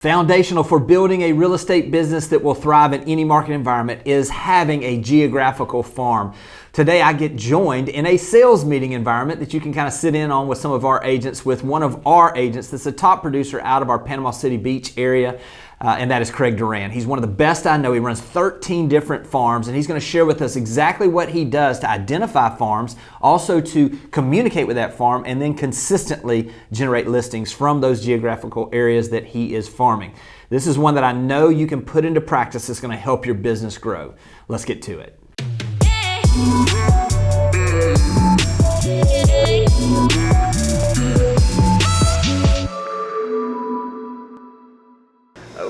Foundational for building a real estate business that will thrive in any market environment is having a geographical farm. Today I get joined in a sales meeting environment that you can kind of sit in on with some of our agents, with one of our agents that's a top producer out of our Panama City Beach area, and that is Craig Duran. He's one of the best I know. He runs 13 different farms, and he's going to share with us exactly what he does to identify farms, also to communicate with that farm, and then consistently generate listings from those geographical areas that he is farming. This is one that I know you can put into practice that's going to help your business grow. Let's get to it.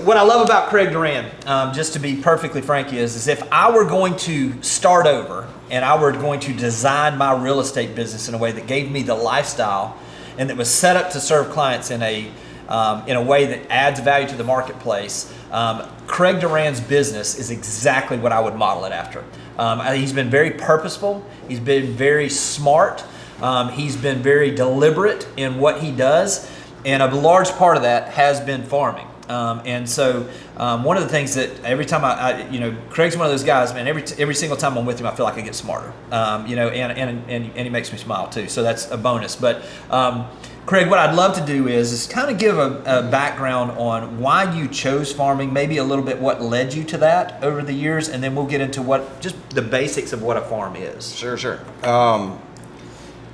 What I love about Craig Duran, just to be perfectly frank, is if I were going to start over and I were going to design my real estate business in a way that gave me the lifestyle and that was set up to serve clients in a way that adds value to the marketplace, Craig Duran's business is exactly what I would model it after. He's been very purposeful. He's been very smart. He's been very deliberate in what he does, and a large part of that has been farming. And so one of the things that every time Craig's one of those guys, man, every single time I'm with him, I feel like I get smarter, and he makes me smile too. So that's a bonus. But Craig, what I'd love to do is kind of give a background on why you chose farming, maybe a little bit what led you to that over the years, and then we'll get into just the basics of what a farm is. Sure.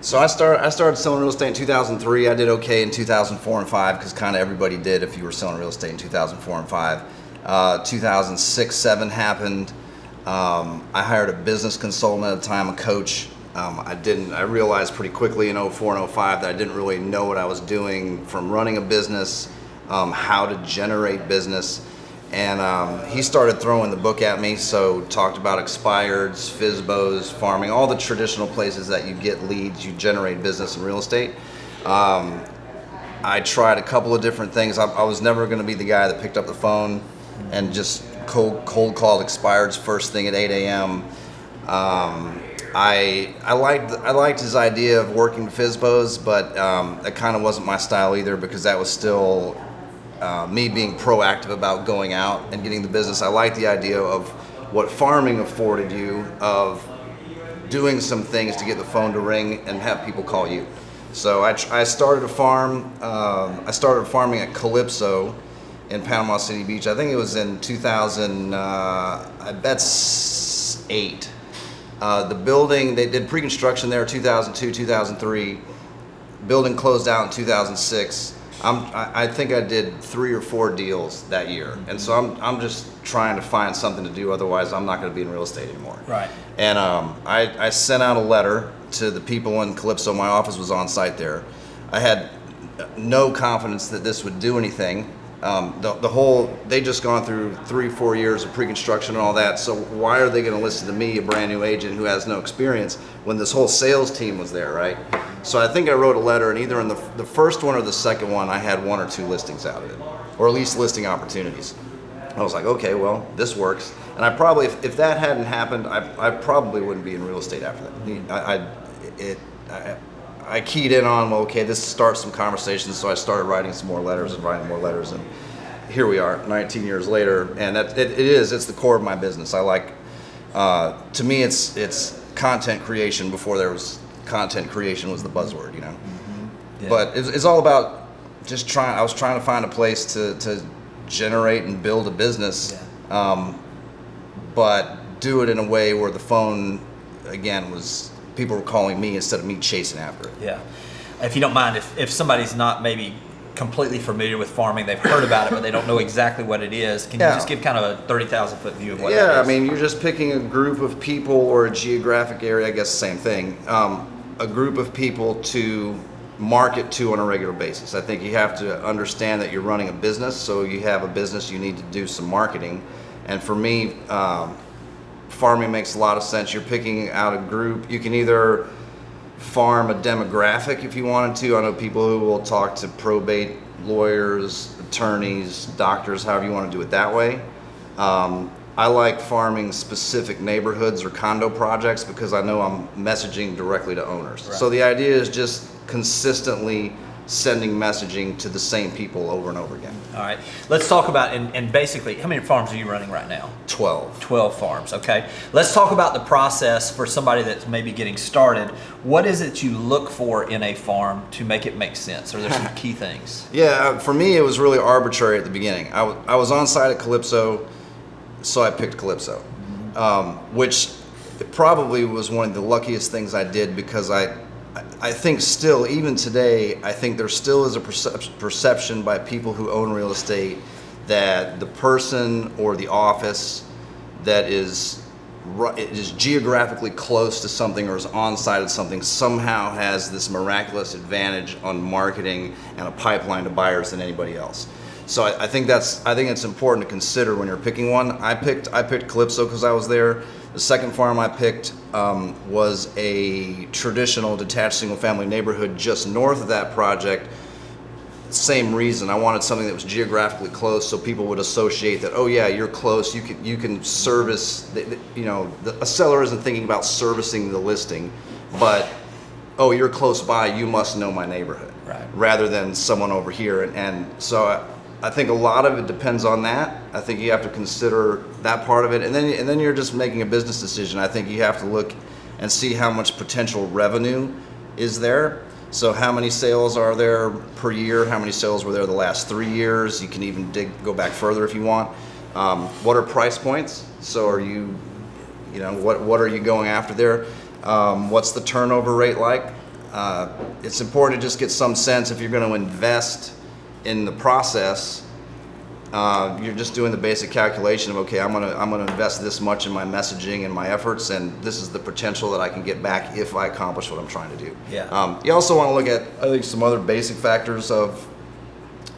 So I started selling real estate in 2003. I did okay in 2004 and 5 because kind of everybody did if you were selling real estate in 2004 and 5. 2006, 7 happened. I hired a business consultant at the time, a coach. I realized pretty quickly in 04 and 05 that I didn't really know what I was doing from running a business, how to generate business. And he started throwing the book at me, so talked about expireds, FSBOs, farming, all the traditional places that you get leads, you generate business in real estate. I tried a couple of different things. I was never going to be the guy that picked up the phone and just cold called expireds first thing at 8 a.m. I liked his idea of working FSBOs, but that kind of wasn't my style either, because that was still me being proactive about going out and getting the business. I like the idea of what farming afforded you, of doing some things to get the phone to ring and have people call you. So I started a farm. I started farming at Calypso in Panama City Beach. I think it was in 2000. I bet 8. The building, they did pre-construction there 2002, 2003. Building closed out in 2006. I think I did 3 or 4 deals that year, and so I'm just trying to find something to do. Otherwise, I'm not going to be in real estate anymore. Right. And I sent out a letter to the people in Calypso. My office was on site there. I had no confidence that this would do anything. They just gone through 3-4 years of pre-construction and all that. So why are they going to listen to me, a brand new agent who has no experience, when this whole sales team was there, right? So I think I wrote a letter, and either in the first one or the second one, I had 1 or 2 listings out of it, or at least listing opportunities. I was like, okay, well, this works. And I probably, if that hadn't happened, I probably wouldn't be in real estate after that. I keyed in on, well, okay, this starts some conversations, so I started writing some more letters, and here we are 19 years later, and it's the core of my business. I like, to me, it's content creation before there was content creation was the buzzword, you know. Mm-hmm. Yeah. But it's all about just I was trying to find a place to generate and build a business, but do it in a way where the phone, again, was people were calling me instead of me chasing after it. Yeah. If you don't mind, if somebody's not maybe completely familiar with farming, they've heard about it, but they don't know exactly what it is, can you just give kind of a 30,000 foot view of what it is? Yeah, I mean, you're just picking a group of people, or a geographic area, I guess the same thing, a group of people to market to on a regular basis. I think you have to understand that you're running a business, so you have a business, you need to do some marketing. And for me, farming makes a lot of sense. You're picking out a group. You can either farm a demographic if you wanted to. I know people who will talk to probate lawyers, attorneys, doctors, however you want to do it that way. I like farming specific neighborhoods or condo projects because I know I'm messaging directly to owners. Right. So the idea is just consistently sending messaging to the same people over and over again. All right. Let's talk about, and basically, how many farms are you running right now? 12. 12 farms, okay. Let's talk about the process for somebody that's maybe getting started. What is it you look for in a farm to make it make sense? Are there some key things? Yeah, for me, it was really arbitrary at the beginning. I was on site at Calypso, so I picked Calypso, which probably was one of the luckiest things I did, because I think still, even today, I think there still is a perception by people who own real estate that the person or the office that is geographically close to something or is on site at something somehow has this miraculous advantage on marketing and a pipeline to buyers than anybody else. So I think it's important to consider when you're picking one. I picked Calypso because I was there. The second farm I picked was a traditional detached single-family neighborhood just north of that project. Same reason. I wanted something that was geographically close, so people would associate that. Oh yeah, you're close. You can service. A seller isn't thinking about servicing the listing, but oh, you're close by. You must know my neighborhood, right? Rather than someone over here. And so I think a lot of it depends on that. I think you have to consider that part of it, and then you're just making a business decision. I think you have to look and see how much potential revenue is there. So how many sales are there per year? How many sales were there the last 3 years? You can even go back further if you want. What are price points? So are what are you going after there? What's the turnover rate like? It's important to just get some sense if you're going to invest in the process. You're just doing the basic calculation of, okay, I'm gonna invest this much in my messaging and my efforts, and this is the potential that I can get back if I accomplish what I'm trying to do. Yeah. You also want to look at, I think, some other basic factors of,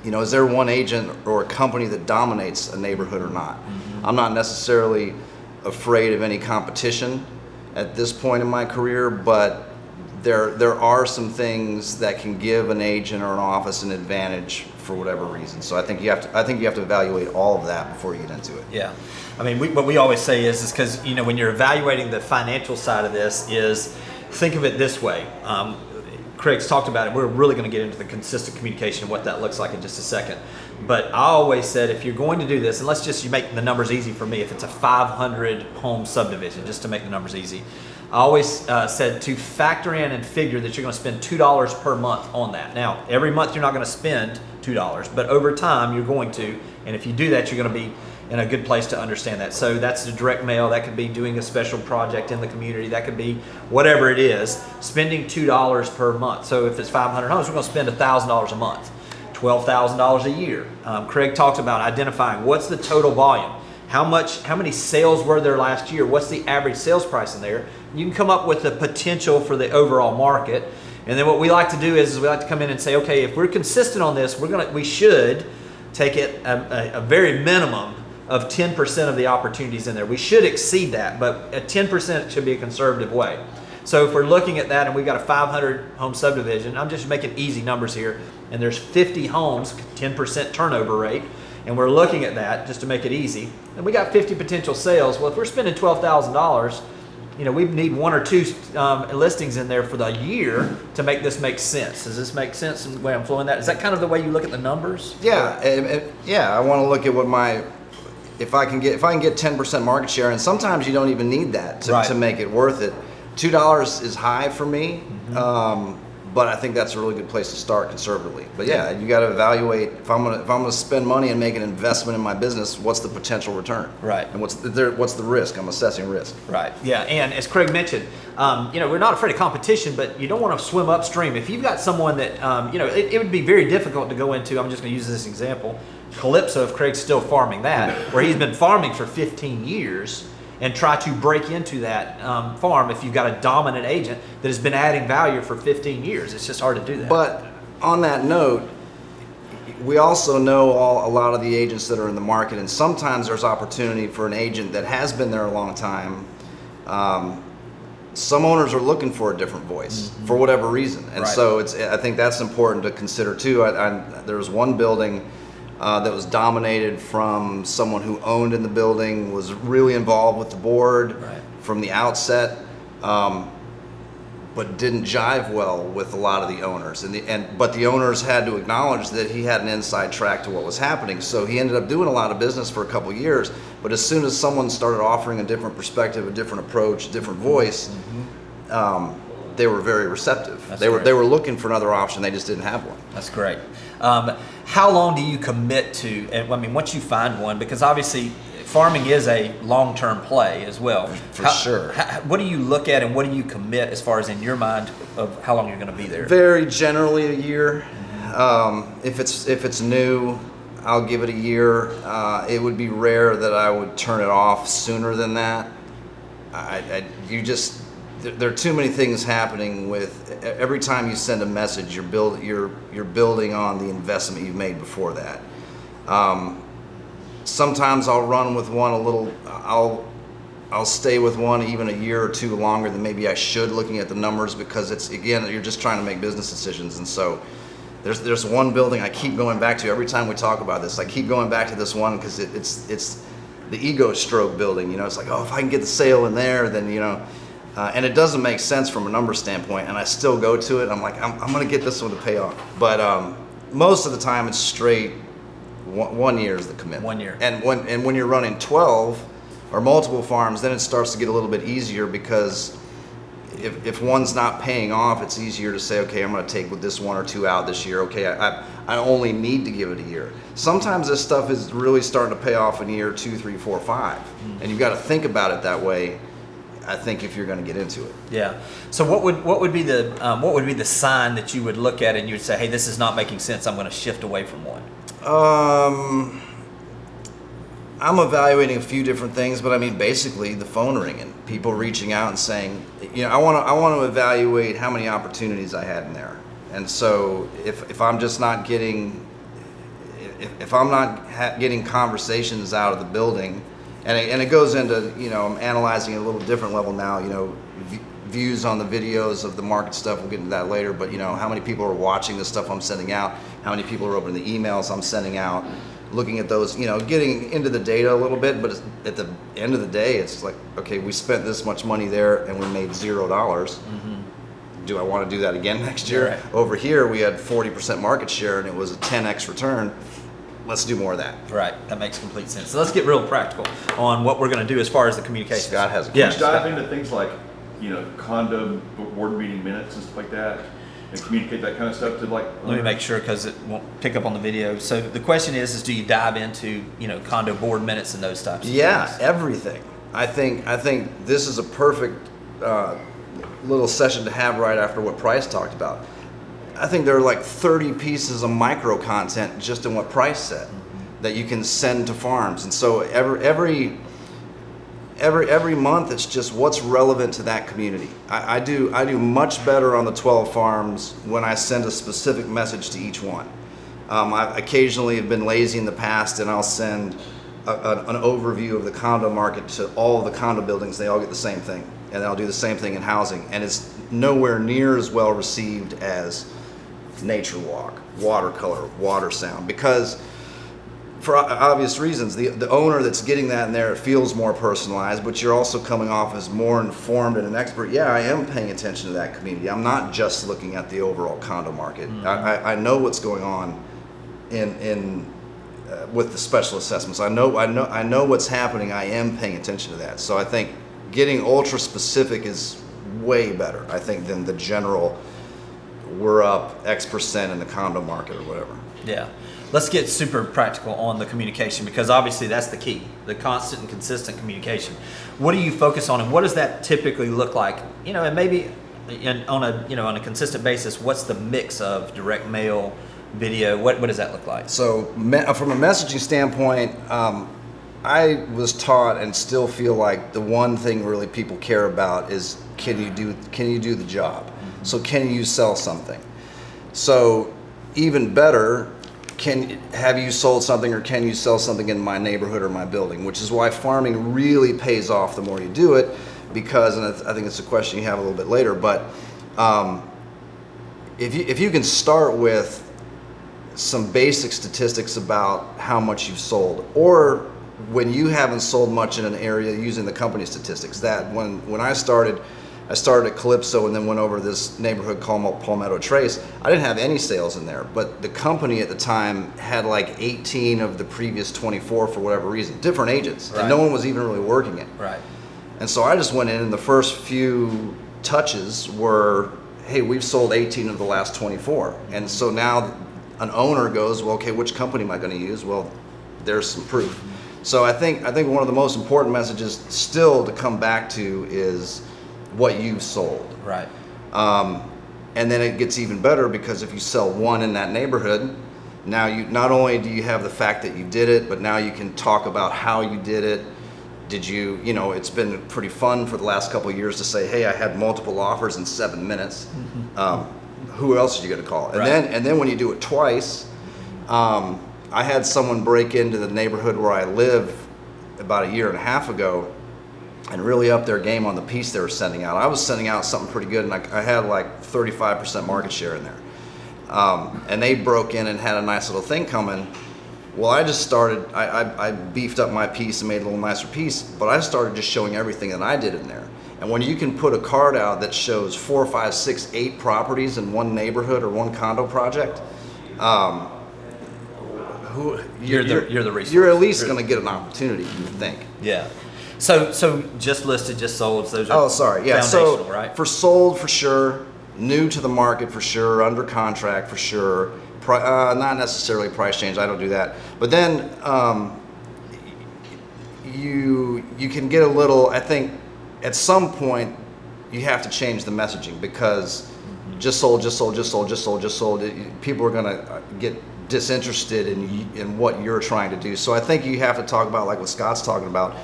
is there one agent or a company that dominates a neighborhood or not? Mm-hmm. I'm not necessarily afraid of any competition at this point in my career, but there are some things that can give an agent or an office an advantage for whatever reason. So I think you have to evaluate all of that before you get into it. Yeah, I mean, what we always say is because when you're evaluating the financial side of this, is think of it this way. Craig's talked about it. We're really going to get into the consistent communication and what that looks like in just a second. But I always said, if you're going to do this, and let's just, you make the numbers easy for me, if it's a 500 home subdivision, just to make the numbers easy, I always said to factor in and figure that you're going to spend $2 per month on that. Now, every month you're not going to spend $2, but over time you're going to, and if you do that, you're going to be in a good place to understand that. So that's the direct mail, that could be doing a special project in the community, that could be whatever it is, spending $2 per month. So if it's 500 homes, we're going to spend $1,000 a month, $12,000 a year. Craig talked about identifying what's the total volume. How many sales were there last year? What's the average sales price in there? You can come up with the potential for the overall market. And then what we like to do is we like to come in and say, okay, if we're consistent on this, we should take it a very minimum of 10% of the opportunities in there. We should exceed that, but at 10% should be a conservative way. So if we're looking at that and we've got a 500 home subdivision, I'm just making easy numbers here, and there's 50 homes, 10% turnover rate, and we're looking at that just to make it easy, and we got 50 potential sales. Well, if we're spending $12,000, we need 1 or 2 listings in there for the year to make this make sense. Does this make sense in the way I'm flowing that? Is that kind of the way you look at the numbers? Yeah, I want to look at what if I can get 10% market share, and sometimes you don't even need that to make it worth it. $2 is high for me, but I think that's a really good place to start conservatively. But yeah, you got to evaluate if I'm gonna spend money and make an investment in my business, what's the potential return? Right. And what's the risk? I'm assessing risk. Right. Yeah. And as Craig mentioned, we're not afraid of competition, but you don't want to swim upstream. If you've got someone that it would be very difficult to go into. I'm just going to use this example, Calypso, if Craig's still farming that, where he's been farming for 15 years. And try to break into that farm if you've got a dominant agent that has been adding value for 15 years. It's just hard to do that. But on that note, we also know a lot of the agents that are in the market, and sometimes there's opportunity for an agent that has been there a long time. Some owners are looking for a different voice for whatever reason, and so I think that's important to consider too. There was one building that was dominated from someone who owned in the building, was really involved with the board from the outset. but didn't jive well with a lot of the owners. But the owners had to acknowledge that he had an inside track to what was happening. So he ended up doing a lot of business for a couple of years. But as soon as someone started offering a different perspective, a different approach, a different voice, they were very receptive. They were looking for another option. They just didn't have one. That's great. How long do you commit to? And I mean, once you find one, because obviously farming is a long-term play as well. For sure. What do you look at and what do you commit as far as in your mind of how long you're going to be there? Very generally a year. If it's new, I'll give it a year. It would be rare that I would turn it off sooner than that. There are too many things happening with every time you send a message, you're building on the investment you've made before that. Sometimes I'll run with one I'll stay with one even a year or two longer than maybe I should, looking at the numbers, because you're just trying to make business decisions. And so there's one building I keep going back to every time we talk about this. I keep going back to this one because it's the ego stroke building. It's like, oh, if I can get the sale in there, then and it doesn't make sense from a number standpoint, and I still go to it. I'm like, I'm going to get this one to pay off. But most of the time, it's straight 1 year is the commitment. 1 year. And when you're running 12 or multiple farms, then it starts to get a little bit easier, because if one's not paying off, it's easier to say, okay, I'm going to take with this one or two out this year. Okay, I only need to give it a year. Sometimes this stuff is really starting to pay off in year 2, 3, 4, 5, and you've got to think about it that way, I think, if you're going to get into it. Yeah. So what would be the sign that you would look at and you'd say, hey, this is not making sense, I'm going to shift away from one? I'm evaluating a few different things, but I mean, basically the phone ringing, people reaching out and saying, I want to evaluate how many opportunities I had in there. And so if I'm just not getting, if I'm not getting conversations out of the building, and it goes into, I'm analyzing at a little different level now, views on the videos of the market stuff, we'll get into that later, but how many people are watching the stuff I'm sending out, how many people are opening the emails I'm sending out, looking at those, getting into the data a little bit. But at the end of the day, it's like, okay, we spent this much money there and we made $0. Do I want to do that again next year? Right. Over here, we had 40% market share and it was a 10x return. Let's do more of that. Right, that makes complete sense. So let's get real practical on what we're going to do as far as the communication. Scott has a Can question. you dive into things like, condo board meeting minutes and stuff like that, and communicate that kind of stuff to Let me make sure, because it won't pick up on the video. So the question is do you dive into, condo board minutes and those types of things? Everything. I think this is a perfect little session to have right after what Price talked about. I think there are like 30 pieces of micro content just in what Price said that you can send to farms. And so every month, it's just what's relevant to that community. I do much better on the 12 farms when I send a specific message to each one. I occasionally have been lazy in the past, and I'll send an overview of the condo market to all of the condo buildings. They all get the same thing, and I'll do the same thing in housing. And it's nowhere near as well received as nature walk, watercolor, water sound, because for obvious reasons, the owner that's getting that in there, it feels more personalized, but you're also coming off as more informed and an expert. Yeah, I am paying attention to that community. I'm not just looking at the overall condo market. I know what's going on in with the special assessments. I know what's happening. I am paying attention to that. So I think getting ultra specific is way better, I think, than the general we're up X% in the condo market or whatever. Yeah. Let's get super practical on the communication, because obviously that's the key, the constant and consistent communication. What do you focus on, and what does that typically look like? And maybe on a consistent basis, what's the mix of direct mail, video? What does that look like? So from a messaging standpoint, I was taught and still feel like the one thing really people care about is can you do the job? So can you sell something? So even better, have you sold something, or can you sell something in my neighborhood or my building? Which is why farming really pays off the more you do it, because, and I think it's a question you have a little bit later, but if you can start with some basic statistics about how much you've sold, or when you haven't sold much in an area, using the company statistics. That when I started, I started at Calypso and then went over to this neighborhood called Palmetto Trace. I didn't have any sales in there, but the company at the time had like 18 of the previous 24 for whatever reason, different agents, Right. and no one was even really working it. Right. And so I just went in, and the first few touches were, hey, we've sold 18 of the last 24. And so now an owner goes, well, okay, which company am I going to use? Well, there's some proof. So I think one of the most important messages still to come back to is what you've sold. Right. And then it gets even better because if you sell one in that neighborhood, now you not only do you have the fact that you did it, but now you can talk about how you did it. Did you, it's been pretty fun for the last couple of years to say, hey, I had multiple offers in 7 minutes. Who else are you going to call? And Right. then when you do it twice, I had someone break into the neighborhood where I live about a year and a half ago and really up their game on the piece they were sending out. I was sending out something pretty good, and I had like 35% market share in there. And they broke in and had a nice little thing coming. Well, I just started, I beefed up my piece and made a little nicer piece, but I started just showing everything that I did in there. And when you can put a card out that shows 4, 5, 6, 8 properties in one neighborhood or one condo project, You're the resource. You're at least going to get an opportunity, you would think. Yeah. So just listed, just sold. Those are Yeah. foundational, So right? for sold for sure, new to the market for sure, under contract for sure. Not necessarily price change. I don't do that. But then you can get a little. I think at some point you have to change the messaging because just sold. People are going to get disinterested in what you're trying to do. So I think you have to talk about, like what Scott's talking about,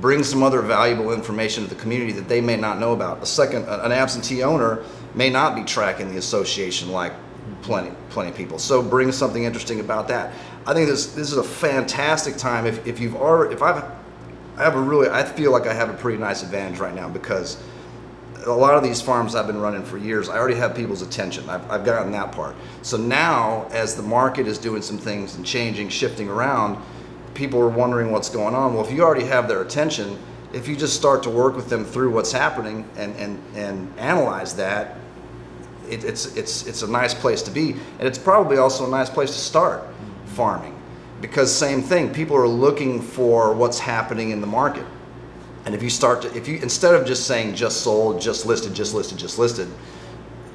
bring some other valuable information to the community that they may not know about. An absentee owner may not be tracking the association like plenty of people. So bring something interesting about that. I think this is a fantastic time. I feel like I have a pretty nice advantage right now because a lot of these farms I've been running for years, I already have people's attention. I've gotten that part. So now, as the market is doing some things and changing, shifting around, people are wondering what's going on. Well, if you already have their attention, if you just start to work with them through what's happening and analyze that, it's a nice place to be, and it's probably also a nice place to start farming, because same thing, people are looking for what's happening in the market. And if you instead of just saying just sold, just listed,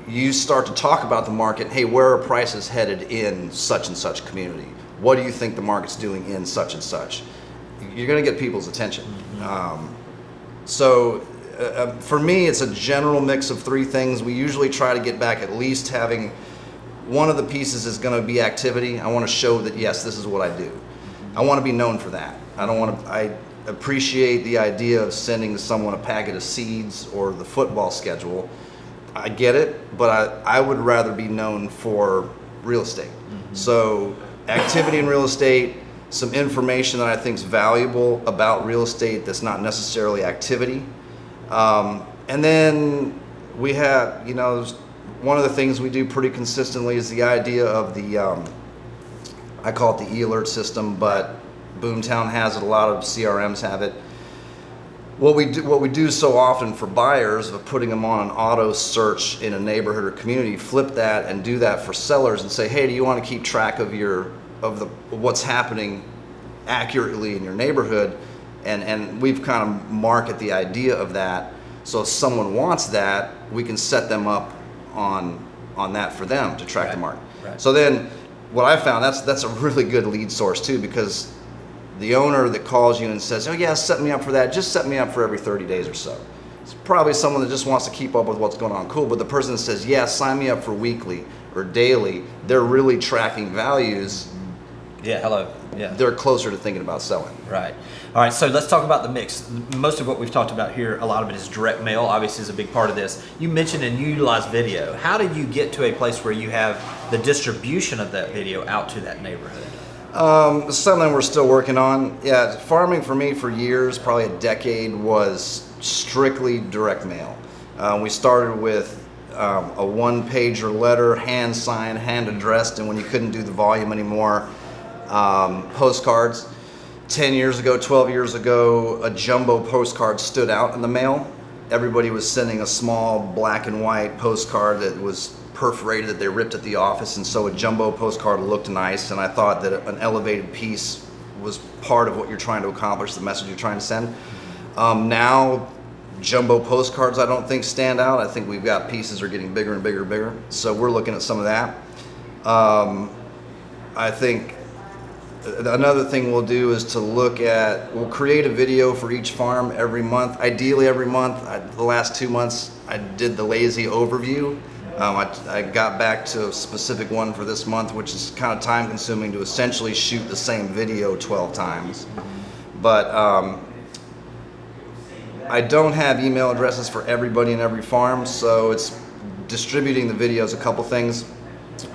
you start to talk about the market. Hey, where are prices headed in such and such community? What do you think the market's doing in such and such? You're going to get people's attention. For me, it's a general mix of 3 things. We usually try to get back at least having one of the pieces is going to be activity. I want to show that, yes, this is what I do. I want to be known for that. I appreciate the idea of sending someone a packet of seeds or the football schedule. I get it, but I would rather be known for real estate. So activity in real estate, some information that I think is valuable about real estate that's not necessarily activity. And then we have, one of the things we do pretty consistently is the idea of the, I call it the e-alert system, but Boomtown has it, a lot of CRMs have it. What we do so often for buyers of putting them on an auto search in a neighborhood or community, flip that and do that for sellers and say, hey, do you want to keep track of what's happening accurately in your neighborhood? And we've kind of market the idea of that. So if someone wants that, we can set them up on that for them to track the market. Right. So then what I found, that's a really good lead source too, because the owner that calls you and says, oh yeah, set me up for that, just set me up for every 30 days or so. It's probably someone that just wants to keep up with what's going on. Cool, but the person that says, yeah, sign me up for weekly or daily, they're really tracking values. Yeah, hello. Yeah. They're closer to thinking about selling. Right. All right, so let's talk about the mix. Most of what we've talked about here, a lot of it is direct mail, obviously is a big part of this. You mentioned and you utilize video. How did you get to a place where you have the distribution of that video out to that neighborhood? Something we're still working on. Yeah, farming for me for years, probably a decade, was strictly direct mail. We started with a one-pager letter, hand signed, hand addressed, and when you couldn't do the volume anymore, postcards. 10 years ago, 12 years ago, a jumbo postcard stood out in the mail. everybody was sending a small black and white postcard that was perforated that they ripped at the office, and so a jumbo postcard looked nice, and I thought that an elevated piece was part of what you're trying to accomplish, the message you're trying to send. Now jumbo postcards I don't think stand out. I think we've got pieces are getting bigger and bigger and bigger, so we're looking at some of that. I think another thing we'll do is to we'll create a video for each farm every month, ideally every month. The last 2 months I did the lazy overview. I got back to a specific one for this month, which is kind of time consuming to essentially shoot the same video 12 times. But I don't have email addresses for everybody in every farm, so it's distributing the videos. A couple things.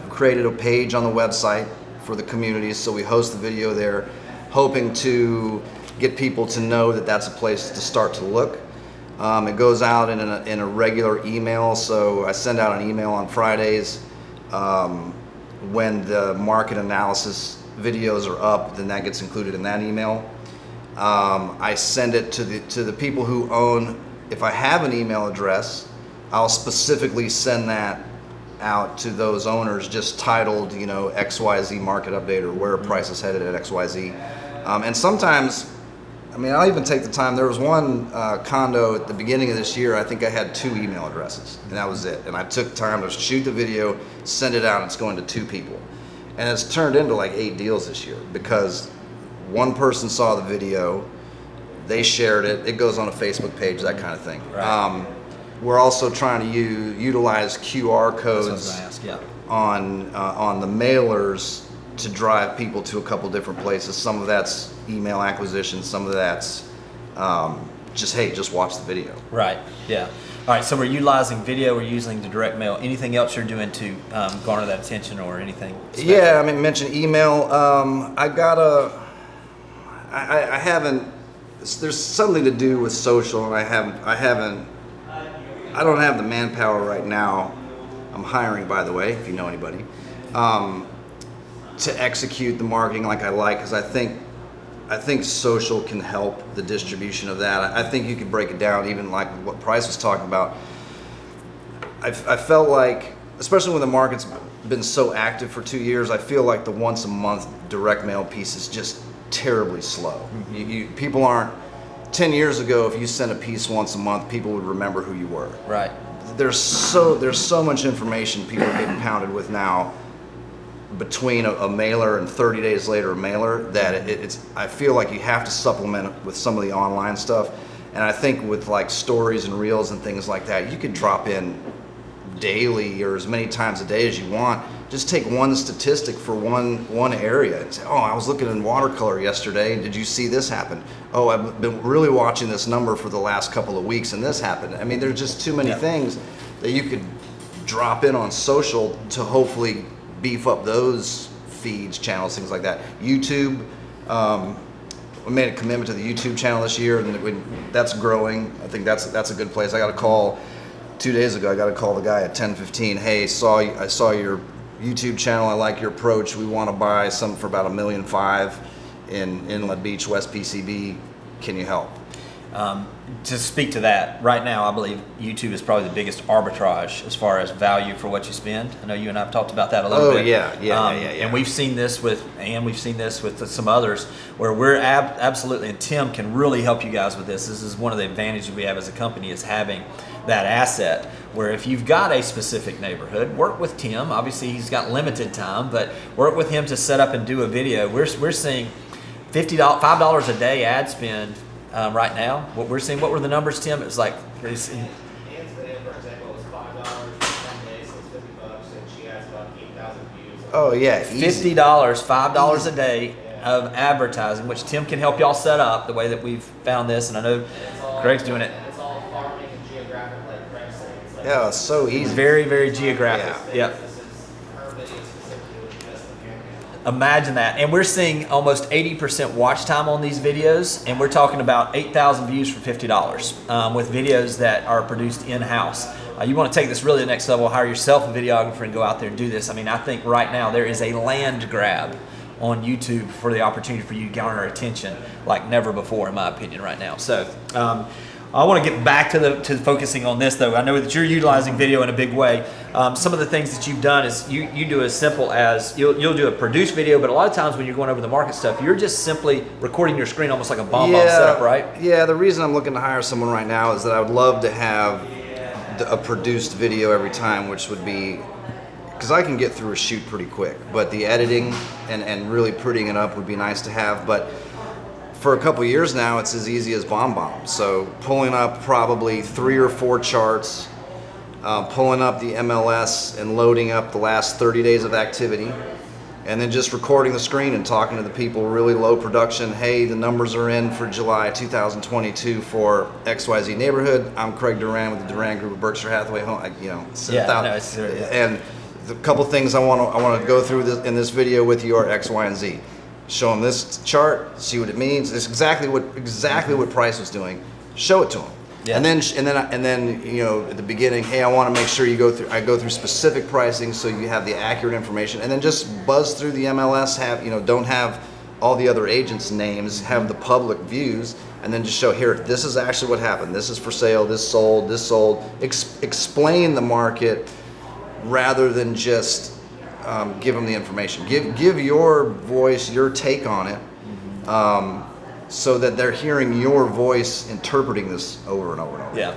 Created a page on the website for the community, so we host the video there, hoping to get people to know that that's a place to start to look. It goes out in a regular email, so I send out an email on Fridays when the market analysis videos are up. Then that gets included in that email. I send it to the people who own. If I have an email address, I'll specifically send that out to those owners, just titled, XYZ market update, or where a price is headed at XYZ. And sometimes, I'll even take the time. There was one condo at the beginning of this year, I think I had 2 email addresses, and that was it. And I took time to shoot the video, send it out, and it's going to 2 people. And it's turned into like 8 deals this year, because one person saw the video, they shared it, it goes on a Facebook page, that kind of thing. Right. We're also trying to utilize QR codes on the mailers to drive people to a couple different places. Some of that's email acquisition, some of that's just watch the video. Right, yeah. All right, so we're utilizing video, we're using the direct mail. Anything else you're doing to garner that attention or anything special? Yeah, mention email. I haven't, there's something to do with social, and I don't have the manpower right now. I'm hiring, by the way, if you know anybody, to execute the marketing like I like, because I think social can help the distribution of that. I think you could break it down, even like what Price was talking about. I felt like, especially when the market's been so active for 2 years, I feel like the once a month direct mail piece is just terribly slow. Mm-hmm. People aren't. 10 years ago, if you sent a piece once a month, people would remember who you were. Right. There's so much information people are getting pounded with now, between a mailer and 30 days later a mailer, that I feel like you have to supplement it with some of the online stuff. And I think with like stories and reels and things like that, you could drop in daily or as many times a day as you want. Just take one statistic for one area and say, oh, I was looking in watercolor yesterday, did you see this happen? Oh, I've been really watching this number for the last couple of weeks and this happened. There's just too many things that you could drop in on social to hopefully beef up those feeds, channels, things like that. YouTube, we made a commitment to the YouTube channel this year, and that's growing. I think that's a good place. I got a call 2 days ago. I got to call the guy at 10:15. Hey, I saw your YouTube channel. I like your approach. We want to buy something for about $1.5 million in Inlet Beach, West PCB. Can you help? To speak to that, right now I believe YouTube is probably the biggest arbitrage as far as value for what you spend. I know you and I have talked about that a little bit. Yeah. And we've seen this with some others where we're absolutely, and Tim can really help you guys with this. This is one of the advantages we have as a company, is having that asset where if you've got a specific neighborhood, work with Tim. Obviously he's got limited time, but work with him to set up and do a video. We're seeing $5 a day ad spend right now. What we're seeing, what were the numbers, Tim? It was like, Dan's video, for example, was $5 for 10 days, so it's $50, and she has about 8,000 views. Oh yeah, $50, $5 a day of advertising, which Tim can help y'all set up the way that we've found this, and I know Craig's doing it. And it's all farming and geographic, like Craig said. It's like, yeah, it's so easy. Very, very geographic. Yeah. Yep. This is her video specifically with just the camera. Imagine that. And we're seeing almost 80% watch time on these videos, and we're talking about 8,000 views for $50 with videos that are produced in-house. You want to take this really to the next level, hire yourself a videographer and go out there and do this. I think right now there is a land grab on YouTube for the opportunity for you to garner attention like never before, in my opinion, right now. So I want to get back to focusing on this though. I know that you're utilizing video in a big way. Some of the things that you've done is you do as simple as you'll do a produced video, but a lot of times when you're going over the market stuff, you're just simply recording your screen almost like a bomb setup, right? Yeah, the reason I'm looking to hire someone right now is that I would love to have a produced video every time, which would be, because I can get through a shoot pretty quick, but the editing and really prettying it up would be nice to have. But for a couple years now, it's as easy as bomb. So pulling up probably 3 or 4 charts, pulling up the MLS and loading up the last 30 days of activity, and then just recording the screen and talking to the people, really low production. Hey, the numbers are in for July 2022 for XYZ neighborhood. I'm Craig Duran with the Duran Group of Berkshire Hathaway. And the couple things I want to go through in this video with you are X, Y, and Z. Show them this chart, see what it means. It's exactly what price was doing. Show it to them. Yeah. And then you know, at the beginning, hey, I want to make sure I go through specific pricing so you have the accurate information, and then just buzz through the MLS. Don't have all the other agents' names, have the public views, and then just show, here, this is actually what happened. This is for sale. This sold. This sold. Explain the market rather than just give them the information. Give your voice, your take on it. So that they're hearing your voice interpreting this over and over and over. Yeah.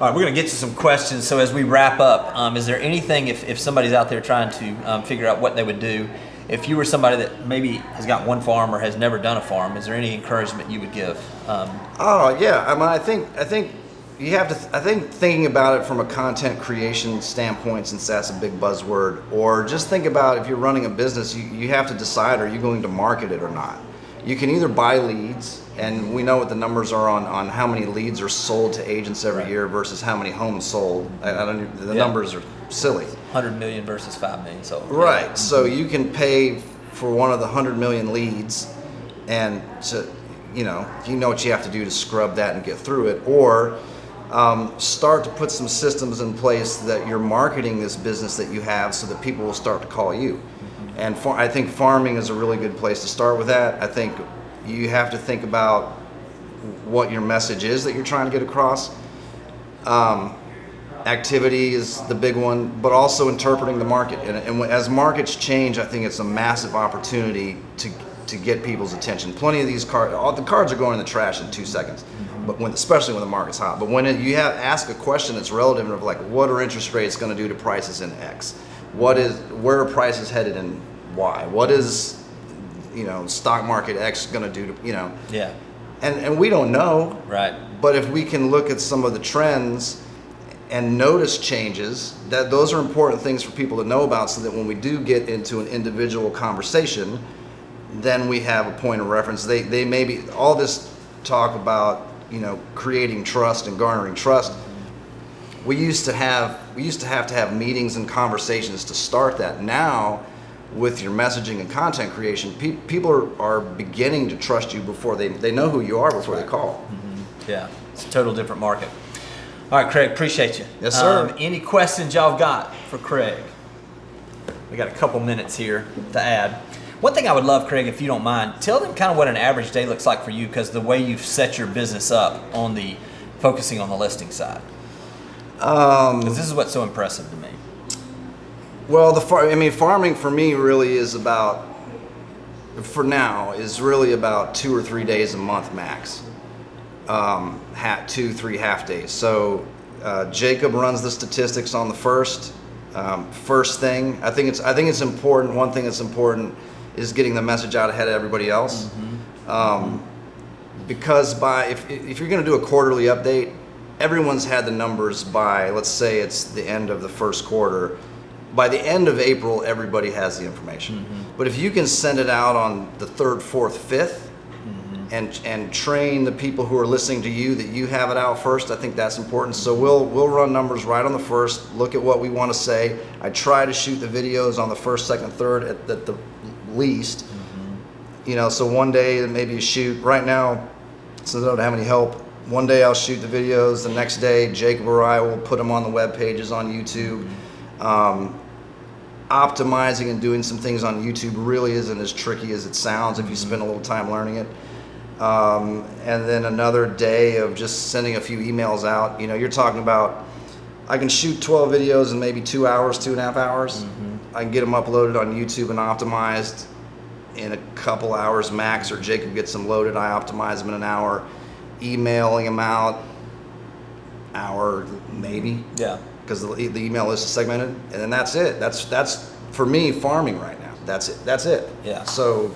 All right, we're going to get to some questions. So as we wrap up, is there anything, if somebody's out there trying to figure out what they would do, if you were somebody that maybe has got one farm or has never done a farm, is there any encouragement you would give? Oh yeah, I think you have to. I think thinking about it from a content creation standpoint, since that's a big buzzword, or just think about if you're running a business, you have to decide, are you going to market it or not? You can either buy leads, and we know what the numbers are on how many leads are sold to agents every year versus how many homes sold. The numbers are silly. 100 million versus 5 million sold. Right. Yeah. So you can pay for one of the 100 million leads, and you know what you have to do to scrub that and get through it, or start to put some systems in place that you're marketing this business that you have so that people will start to call you. And I think farming is a really good place to start with that. I think you have to think about what your message is that you're trying to get across. Activity is the big one, but also interpreting the market. And as markets change, I think it's a massive opportunity to get people's attention. Plenty of these cards, the cards are going in the trash in 2 seconds, but especially when the market's hot. But when you ask a question that's relative of like, what are interest rates going to do to prices in X? Where are prices headed and why? What is, stock market X going to do to, Yeah. And we don't know. Right. But if we can look at some of the trends and notice changes, those are important things for people to know about, so that when we do get into an individual conversation, then we have a point of reference. They maybe, all this talk about, creating trust and garnering trust, we used to have to have meetings and conversations to start that. Now, with your messaging and content creation, people are beginning to trust you before they know who you are before they call. Mm-hmm. Yeah, it's a total different market. All right, Craig, appreciate you. Yes, sir. Any questions y'all got for Craig? We got a couple minutes here to add. One thing I would love, Craig, if you don't mind, tell them kind of what an average day looks like for you, because the way you've set your business up on focusing on the listing side. Because this is what's so impressive to me. Well, farming for me really is about, for now, is really about 2 or 3 days a month max. 2-3 half days. So Jacob runs the statistics on the first thing. I think it's important. One thing that's important is getting the message out ahead of everybody else. Mm-hmm. Because if you're going to do a quarterly update, everyone's had the numbers by, let's say it's the end of the first quarter. By the end of April, everybody has the information. Mm-hmm. But if you can send it out on the 3rd, 4th, 5th, mm-hmm. and train the people who are listening to you that you have it out first, I think that's important. So we'll run numbers right on the 1st, look at what we want to say. I try to shoot the videos on the 1st, 2nd, 3rd at the least. Mm-hmm. So one day maybe you shoot. Right now, since I don't have any help, one day I'll shoot the videos. The next day, Jacob or I will put them on the web pages on YouTube. Mm-hmm. Optimizing and doing some things on YouTube really isn't as tricky as it sounds if you spend a little time learning it. And then another day of just sending a few emails out. You know, you're talking about, I can shoot 12 videos in maybe 2 hours, 2.5 hours. I can get them uploaded on YouTube and optimized in a couple hours max, or Jacob gets them loaded, I optimize them in an hour. Emailing them out, hour maybe. Yeah. Because the email list is segmented, and then that's it. That's for me farming right now. That's it. Yeah. So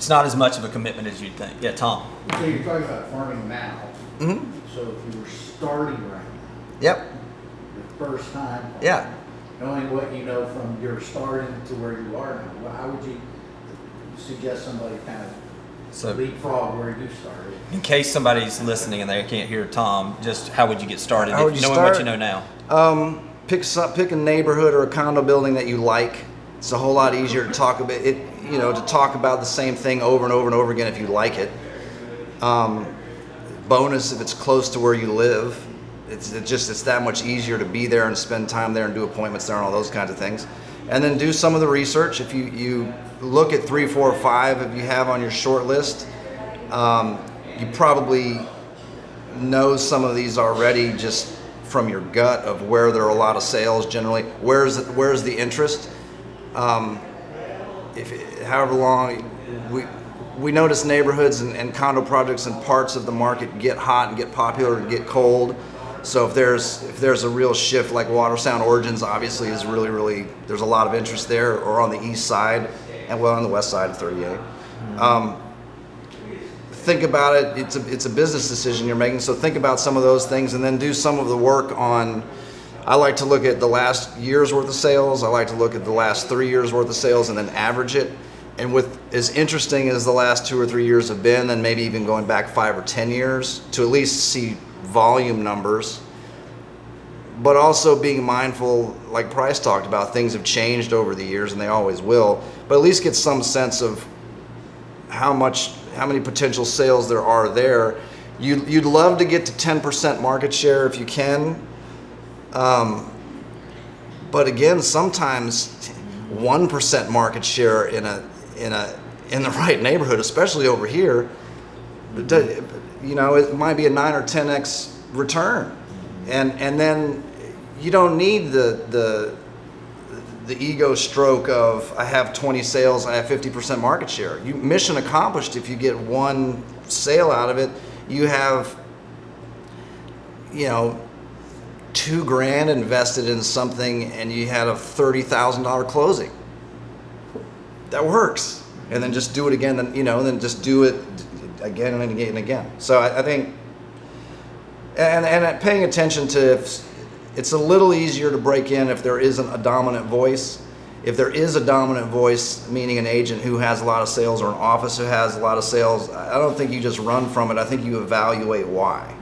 It's not as much of a commitment as you'd think. Yeah, Tom. So you're talking about farming now. mhm. So if you were starting right now, Yep. the first time, Yeah. knowing what you know from your starting to where you are now, how would you suggest somebody kind of So leapfrog where you started? in case somebody's listening and they can't hear Tom, just how would you get started? How would you knowing start? what you know now. Pick a neighborhood or a condo building that you like. It's a whole lot easier to talk about it. You know, to talk about the same thing over and over and over again if you like it. Bonus if it's close to where you live. It's that much easier to be there and spend time there and do appointments there and all those kinds of things. And then do some of the research. If you look at 3, 4, 5, if you have on your short list, you probably know some of these already just from your gut of where there are a lot of sales generally. Where's the interest? However long we notice neighborhoods and condo projects and parts of the market get hot and get popular and get cold. So if there's a real shift, like Watersound Origins obviously is really there's a lot of interest there, or on the east side and on the west side of 38. Think about it. It's a business decision you're making. So think about some of those things and then do some of the work on. I like to look at the last year's worth of sales. I like to look at the last 3 years worth of sales and then average it. And with as interesting as the last 2 or 3 years have been, then maybe even going back 5 or 10 years to at least see volume numbers. But also being mindful, like Price talked about, things have changed over the years and they always will. But at least get some sense of how many potential sales there are there. You'd love to get to 10% market share if you can. But again, sometimes 1% market share in the right neighborhood, especially over here, you know, it might be a 9 or 10x return, and then you don't need the ego stroke of I have 20 sales, I have 50% market share. You mission accomplished if you get one sale out of it. You have, you know, $2,000 invested in something and you had a $30,000 closing. That works. And then just do it again, and then just do it again and again and again. So I think, and paying attention to if it's a little easier to break in if there isn't a dominant voice. If there is a dominant voice, meaning an agent who has a lot of sales or an office who has a lot of sales, I don't think you just run from it. I think you evaluate why.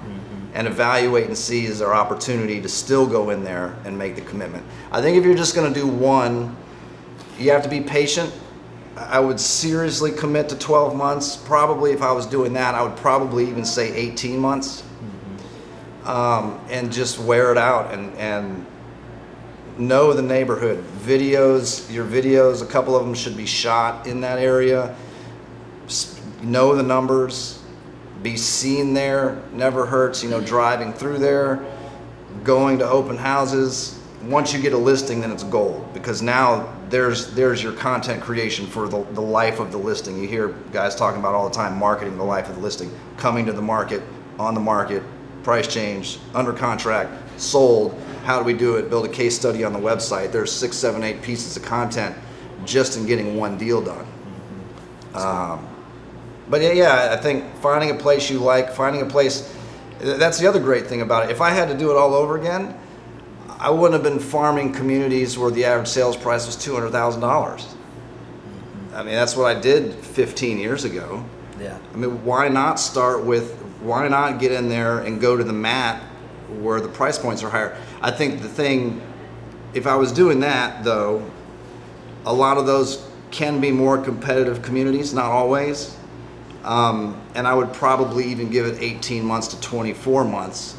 And evaluate and see is there opportunity to still go in there and make the commitment. I think if you're just going to do one, you have to be patient. I would seriously commit to 12 months. Probably if I was doing that, I would probably even say 18 months. And just wear it out and know the neighborhood. Your videos, a couple of them should be shot in that area. Know the numbers. Be seen there, never hurts, driving through there, going to open houses. Once you get a listing, then it's gold, because now there's your content creation for the life of the listing. You hear guys talking about all the time, marketing the life of the listing, coming to the market, on the market, price change, under contract, sold. How do we do it? Build a case study on the website. There's 6, 7, 8 pieces of content just in getting one deal done. But yeah, I think finding a place you like, that's the other great thing about it. If I had to do it all over again, I wouldn't have been farming communities where the average sales price was $200,000. I mean, that's what I did 15 years ago. Yeah. I mean, why not get in there and go to the mat where the price points are higher? I think if I was doing that though, a lot of those can be more competitive communities, not always. And I would probably even give it 18 months to 24 months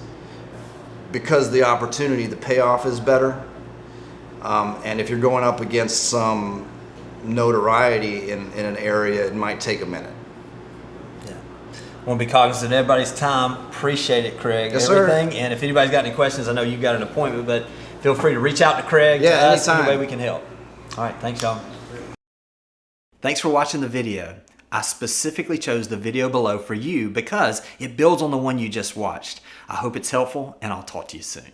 because the payoff is better. And if you're going up against some notoriety in an area, it might take a minute. Yeah. I want to be cognizant of everybody's time. Appreciate it, Craig. Yes, sir. Everything. And if anybody's got any questions, I know you've got an appointment, but feel free to reach out to Craig. Yeah, to us, anytime. any way we can help. All right, thanks, y'all. Thanks for watching the video. I specifically chose the video below for you because it builds on the one you just watched. I hope it's helpful, and I'll talk to you soon.